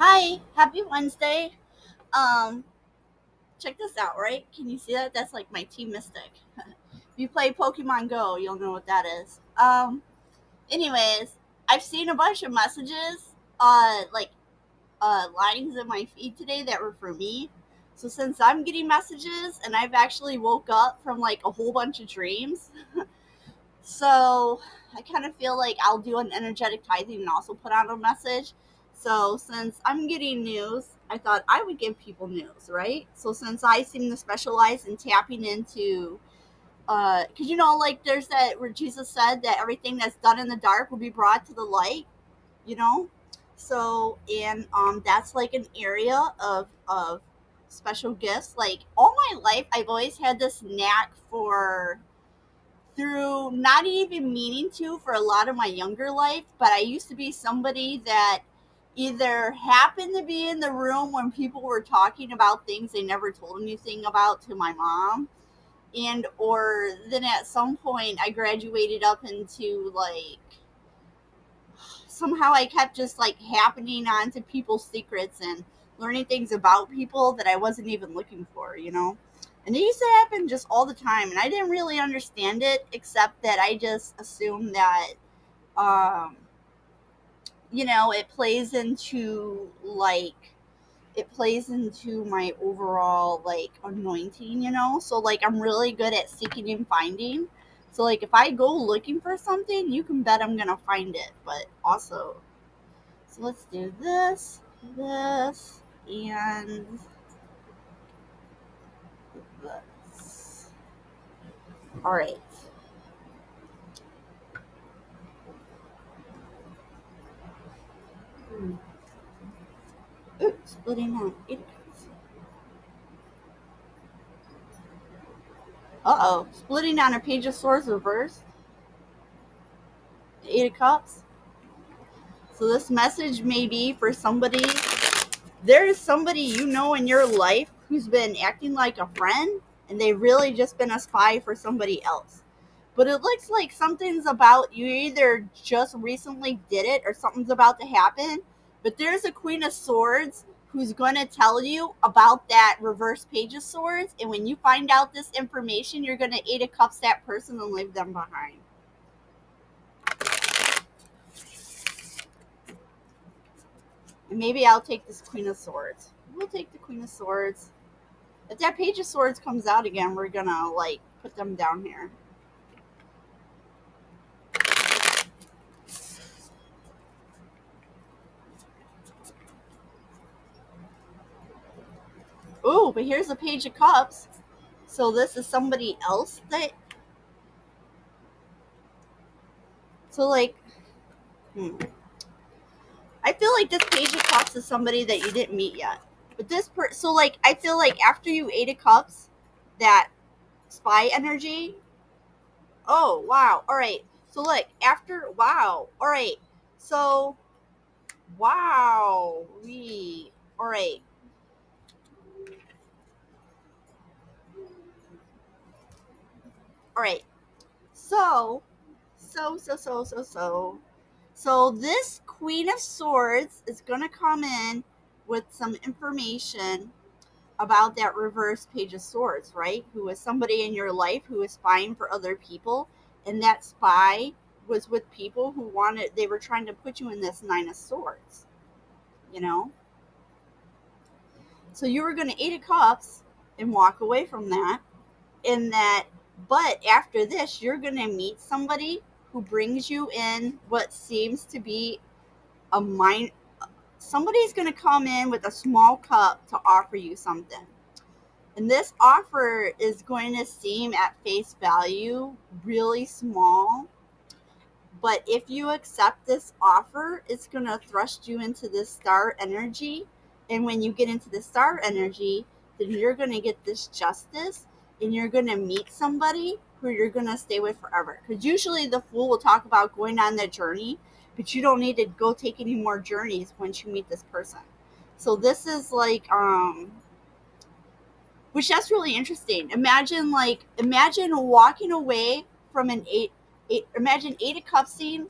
Hi, happy Wednesday. Um, Check this out, right? Can you see that? That's like my team mystic. If you play Pokemon Go, you'll know what that is. Anyways, I've seen a bunch of messages, lines in my feed today that were for me. So since I'm getting messages and I've actually woke up from like a whole bunch of dreams, so I kind of feel like I'll do an energetic tithing and also put out a message. So since I'm getting news, I thought I would give people news, right? So since I seem to specialize in tapping into, because like there's that where Jesus said that everything that's done in the dark will be brought to the light, you know. So and that's like an area of special gifts. Like all my life, I've always had this knack for through not even meaning to for a lot of my younger life, but I used to be somebody that either happened to be in the room when people were talking about things they never told anything about to my mom, and or then at some point I graduated up into like somehow I kept just like happening onto people's secrets and learning things about people that I wasn't even looking for. And it used to happen just all the time, and I didn't really understand it, except that I just assumed that, um, it plays into my overall like anointing. So like I'm really good at seeking and finding. So like if I go looking for something, you can bet I'm gonna find it. But also, so let's do this, and this. All right. Ooh, splitting out. Uh-oh. Splitting on a page of swords reversed. Eight of cups. So this message may be for somebody. There is somebody in your life who's been acting like a friend, and they've really just been a spy for somebody else. But it looks like something's about you either just recently did it or something's about to happen. But there's a Queen of Swords who's going to tell you about that reverse Page of Swords. And when you find out this information, you're going to Eight of Cups that person and leave them behind. And maybe I'll take this Queen of Swords. We'll take the Queen of Swords. If that Page of Swords comes out again, we're going to like put them down here. Ooh, but here's a Page of Cups. So this is somebody else that. So like, I feel like this Page of Cups is somebody that you didn't meet yet. But so like, I feel like after you Eight of Cups, that spy energy. Oh wow! All right. So look, after wow. All right. So wow. We all right. All right. So so this Queen of Swords is gonna come in with some information about that reverse Page of Swords, right? Who was somebody in your life who was spying for other people, and that spy was with people who they were trying to put you in this Nine of Swords, you know? So you were going to Eight of Cups and walk away from that, in that, but after this, you're going to meet somebody who brings you in what seems to be a mind. Somebody's going to come in with a small cup to offer you something. And this offer is going to seem at face value really small. But if you accept this offer, it's going to thrust you into this star energy. And when you get into the star energy, then you're going to get this justice, and you're going to meet somebody who you're going to stay with forever. Because usually the Fool will talk about going on that journey, but you don't need to go take any more journeys once you meet this person. So this is like, which that's really interesting. Imagine walking away from an eight. Imagine Eight of Cups scene,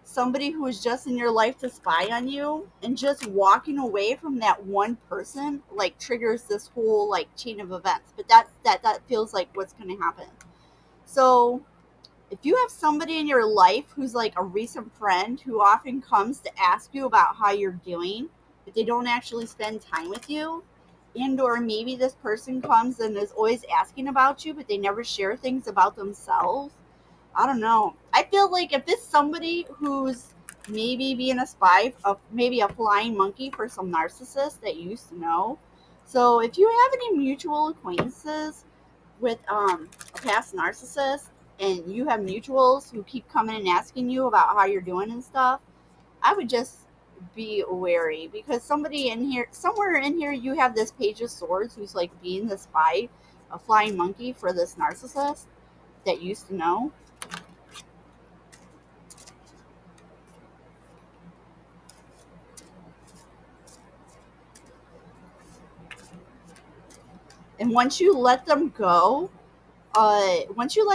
somebody who is just in your life to spy on you, and just walking away from that one person like triggers this whole like chain of events. But that feels like what's going to happen. So if you have somebody in your life who's like a recent friend who often comes to ask you about how you're doing, but they don't actually spend time with you, and or maybe this person comes and is always asking about you, but they never share things about themselves. I don't know. I feel like if it's somebody who's maybe being a spy, maybe a flying monkey for some narcissist that you used to know. So if you have any mutual acquaintances with a past narcissist, and you have mutuals who keep coming and asking you about how you're doing and stuff, I would just be wary, because somebody in here, somewhere in here, you have this Page of Swords who's like being the spy, a flying monkey for this narcissist that you used to know. And once you let them go, once you,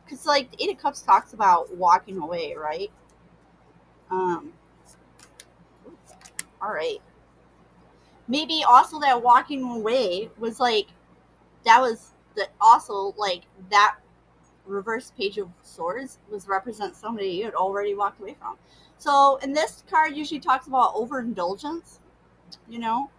because like the Eight of Cups talks about walking away, right? Um, all right. Maybe also that walking away was like, that was the also like that reverse Page of Swords was represent somebody you had already walked away from. So, and this card usually talks about overindulgence, you know.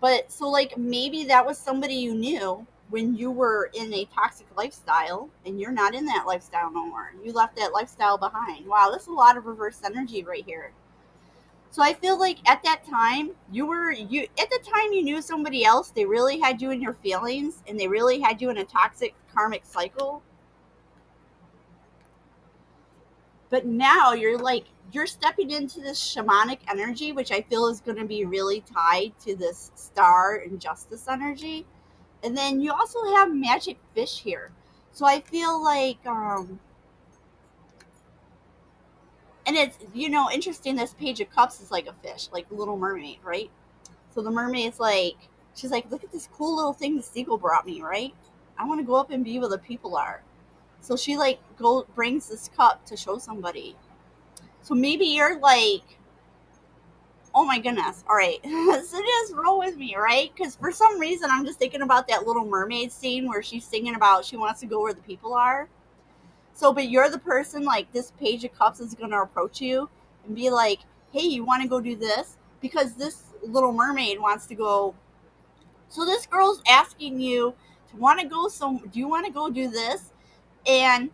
But so like maybe that was somebody you knew when you were in a toxic lifestyle, and you're not in that lifestyle no more. You left that lifestyle behind. Wow, that's a lot of reverse energy right here. So I feel like at that time you at the time you knew somebody else, they really had you in your feelings, and they really had you in a toxic karmic cycle. But now you're stepping into this shamanic energy, which I feel is going to be really tied to this star and justice energy. And then you also have magic fish here. So I feel like and it's, interesting, this Page of Cups is like a fish, like the Little Mermaid, right? So the mermaid's like, she's like, look at this cool little thing the seagull brought me, right? I want to go up and be where the people are. So she like brings this cup to show somebody. So maybe you're like, oh my goodness, all right. So just roll with me, right? Because for some reason I'm just thinking about that Little Mermaid scene where she's singing about she wants to go where the people are. So, but you're the person, like this Page of Cups is going to approach you and be like, hey, you want to go do this? Because this Little Mermaid wants to go. So this girl's asking you to want to go. Do you want to go do this? And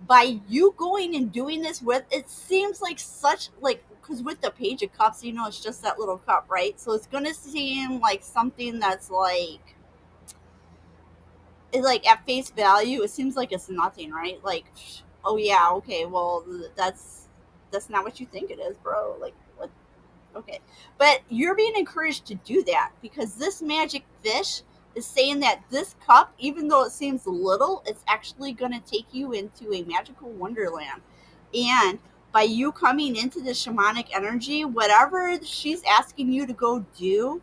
by you going and doing this with, it seems like such like, because with the Page of Cups, it's just that little cup, right? So it's going to seem like something that's like, like at face value, it seems like it's nothing, right? Like, oh yeah, okay, well that's not what you think it is, bro. Like, what? Okay, but you're being encouraged to do that, because this magic fish is saying that this cup, even though it seems little, it's actually going to take you into a magical wonderland. And by you coming into the shamanic energy, whatever she's asking you to go do,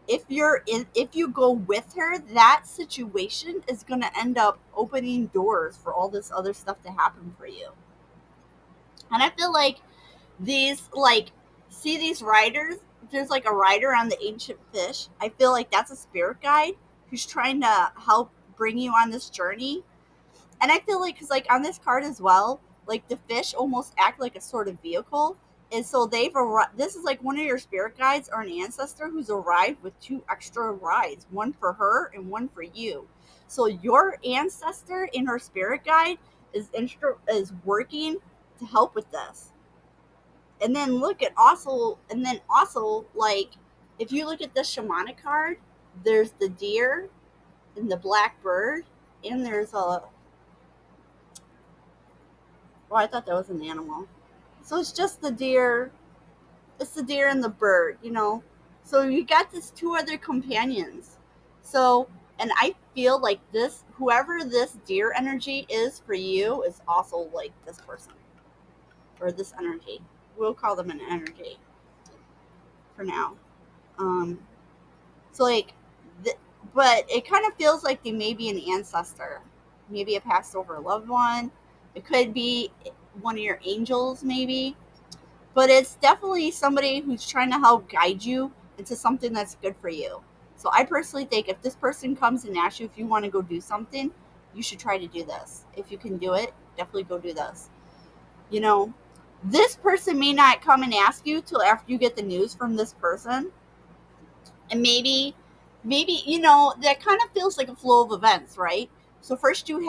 if you go with her, that situation is going to end up opening doors for all this other stuff to happen for you. And I feel like these, like, see these riders, there's like a rider on the ancient fish. I feel like that's a spirit guide who's trying to help bring you on this journey. And I feel like, because like on this card as well, like the fish almost act like a sort of vehicle. And so this is like one of your spirit guides or an ancestor who's arrived with two extra rides, one for her and one for you. So your ancestor and her spirit guide is working to help with this. And then like, if you look at the shamanic card, there's the deer and the black bird, and there's a, well, I thought that was an animal. So it's just the deer. It's the deer and the bird. So you got these two other companions. So, and I feel like whoever this deer energy is for you is also like this person or this energy. We'll call them an energy for now. Um, so like, but it kind of feels like they may be an ancestor, maybe a passed over loved one. It could be one of your angels, maybe. But it's definitely somebody who's trying to help guide you into something that's good for you. So I personally think if this person comes and asks you if you want to go do something, you should try to do this. If you can do it, definitely go do this. You know, this person may not come and ask you till after you get the news from this person, and maybe that kind of feels like a flow of events, right? So first you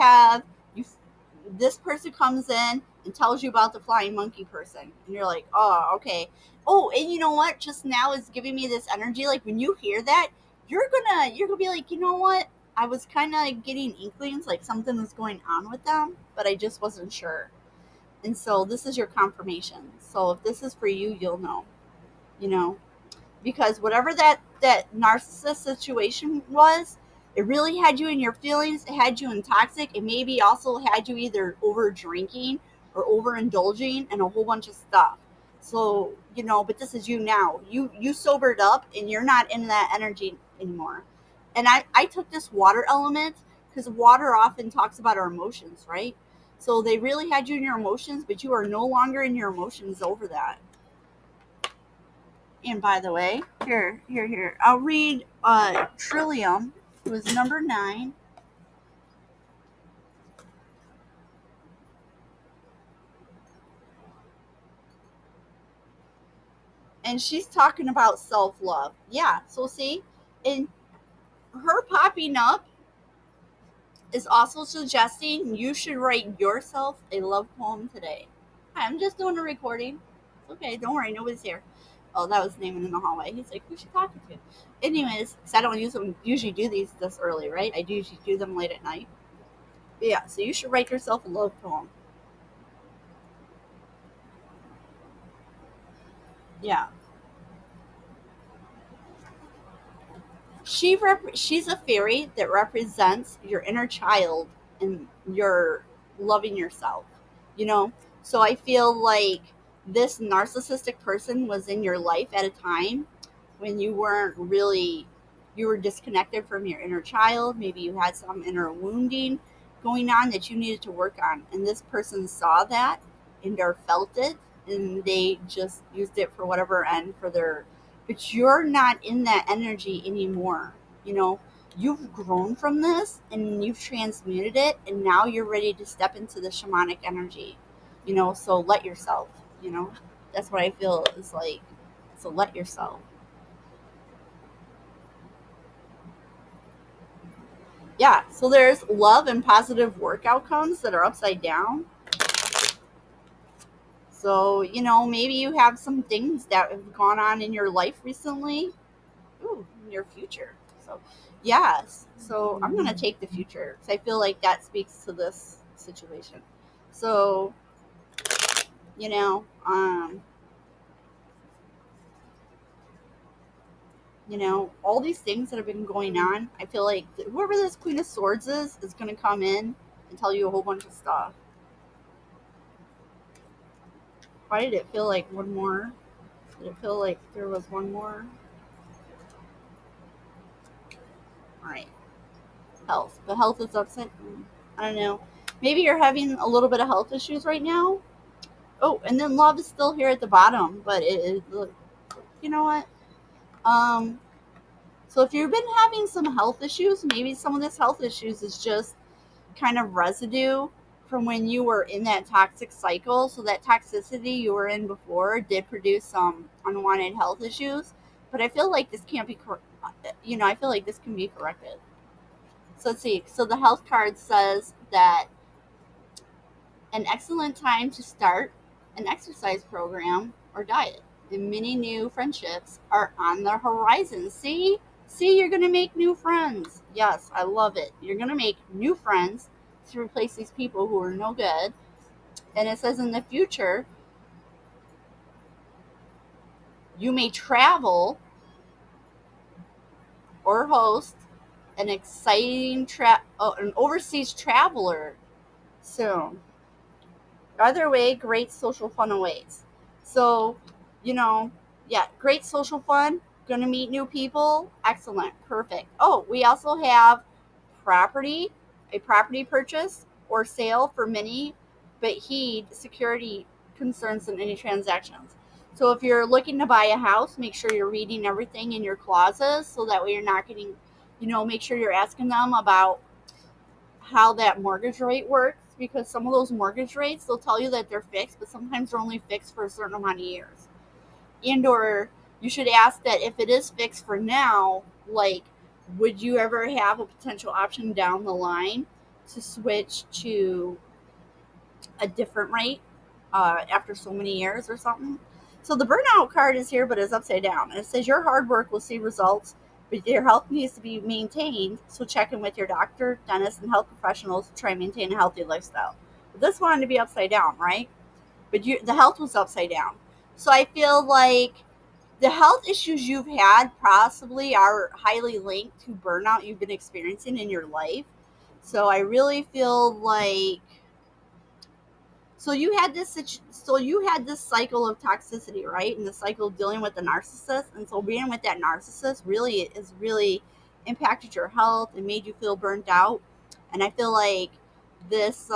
this person comes in and tells you about the flying monkey person, and you're like, oh, okay. Oh, and you know what, just now is giving me this energy. Like when you hear that, you're gonna be like, you know what, I was kind of getting inklings like something was going on with them, but I just wasn't sure. And so this is your confirmation. So if this is for you, you'll know, you know, because whatever that narcissist situation was, it really had you in your feelings. It had you in toxic. It maybe also had you either over drinking or overindulging and a whole bunch of stuff. So but this is you now. You sobered up and you're not in that energy anymore. And I took this water element because water often talks about our emotions, right? So they really had you in your emotions, but you are no longer in your emotions over that. And by the way, here. I'll read Trillium, who is number 9. And she's talking about self love. Yeah, so see, and her popping up is also suggesting you should write yourself a love poem today. Hi, I'm just doing a recording. It's okay, don't worry, nobody's here. Oh, that was Naaman in the hallway. He's like, who's she talking to? Anyways, because I don't usually do these this early, right? I do usually do them late at night. But yeah, so you should write yourself a love poem. Yeah. She's a fairy that represents your inner child and your loving yourself. You know, so I feel like this narcissistic person was in your life at a time when you were disconnected from your inner child. Maybe you had some inner wounding going on that you needed to work on, and this person saw that and or felt it, and they just used it for whatever end for their. But you're not in that energy anymore. You know, you've grown from this and you've transmuted it, and now you're ready to step into the shamanic energy. So let yourself. That's what I feel is like. So let yourself. Yeah, so there's love and positive work outcomes that are upside down. So maybe you have some things that have gone on in your life recently. Ooh, in your future. So yes, so I'm gonna take the future because I feel like that speaks to this situation. So you know um all these things that have been going on, I feel like whoever this Queen of Swords is going to come in and tell you a whole bunch of stuff. Why did it feel like one more? Did it feel like there was one more? All right, health. The health is upset. I don't know. Maybe you're having a little bit of health issues right now. Oh, and then love is still here at the bottom, but it is. You know what? Um. So if you've been having some health issues, maybe some of this health issues is just kind of residue from when you were in that toxic cycle. So that toxicity you were in before did produce some unwanted health issues. But I feel like this can't be, I feel like this can be corrected. So let's see. So the health card says that an excellent time to start an exercise program or diet. And many new friendships are on the horizon. See, you're going to make new friends. Yes, I love it. You're going to make new friends to replace these people who are no good. And it says in the future, you may travel or host an exciting an overseas traveler soon. Either way, great social fun awaits. So, you know, yeah, great social fun. Gonna meet new people. Excellent. Perfect. Oh, we also have property, a property purchase or sale for many. but heed security concerns in any transactions. So if you're looking to buy a house, make sure you're reading everything in your clauses so that way you're not getting, make sure you're asking them about how that mortgage rate works, because some of those mortgage rates, they'll tell you that they're fixed, but sometimes they're only fixed for a certain amount of years. And or you should ask that if it is fixed for now, like, would you ever have a potential option down the line to switch to a different rate after so many years or something? So the burnout card is here, but it's upside down. And it says your hard work will see results, but your health needs to be maintained. So check in with your doctor, dentist, and health professionals to try and maintain a healthy lifestyle. But this wanted to be upside down, right? But the health was upside down. So I feel like the health issues you've had possibly are highly linked to burnout you've been experiencing in your life. So I really feel like so you had this cycle of toxicity, right? And the cycle of dealing with the narcissist, and so being with that narcissist really impacted your health and made you feel burnt out. And I feel like this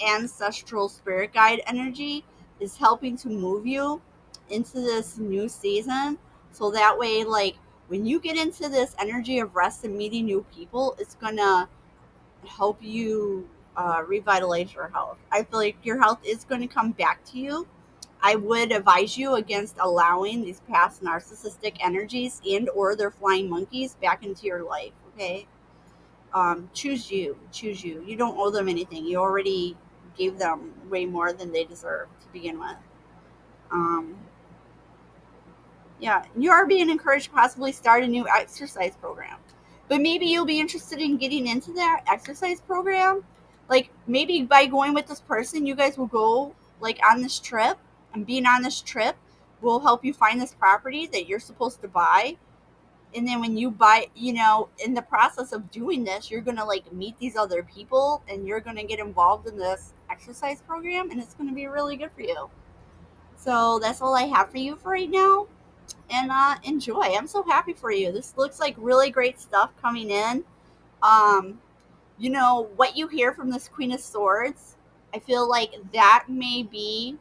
ancestral spirit guide energy is helping to move you into this new season, so that way, like, when you get into this energy of rest and meeting new people, it's gonna help you revitalize your health. I feel like your health is going to come back to you. I would advise you against allowing these past narcissistic energies and or their flying monkeys back into your life. Okay, choose you. You don't owe them anything. You already gave them way more than they deserve to begin with. Um, yeah, you are being encouraged to possibly start a new exercise program. But maybe you'll be interested in getting into that exercise program. Like, maybe by going with this person, you guys will go like on this trip, and being on this trip will help you find this property that you're supposed to buy. And then when you buy, in the process of doing this, you're going to like meet these other people and you're going to get involved in this exercise program, and it's going to be really good for you. So that's all I have for you for right now, and enjoy. I'm so happy for you. This looks like really great stuff coming in. Um, what you hear from this Queen of Swords, I feel like that may be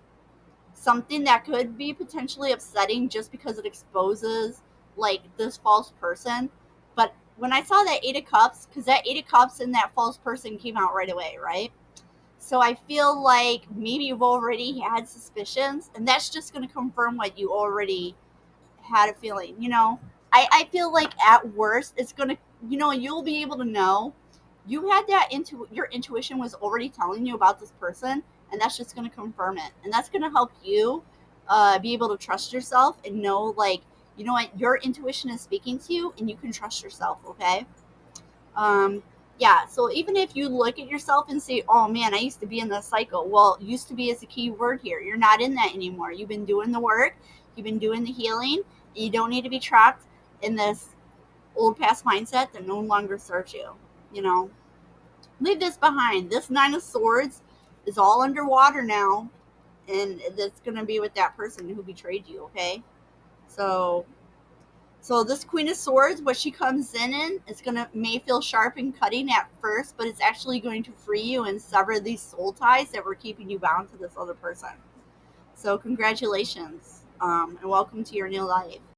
something that could be potentially upsetting just because it exposes like this false person. But when I saw that Eight of Cups, because that Eight of Cups and that false person came out right away, right? So I feel like maybe you've already had suspicions, and that's just going to confirm what you already had a feeling, I feel like at worst it's gonna, you'll be able to know you had that your intuition was already telling you about this person, and that's just gonna confirm it, and that's gonna help you be able to trust yourself and know, like, you know what, your intuition is speaking to you and you can trust yourself. Okay. um yeah, so even if you look at yourself and say, oh man, I used to be in this cycle, well, used to be is a key word here. You're not in that anymore. You've been doing the work, you've been doing the healing. You don't need to be trapped in this old past mindset that no longer serves you. You know, leave this behind. This Nine of Swords is all underwater now, and it's going to be with that person who betrayed you. Okay, so this Queen of Swords, what she comes in, it's gonna may feel sharp and cutting at first, but it's actually going to free you and sever these soul ties that were keeping you bound to this other person. So congratulations, and welcome to your new life.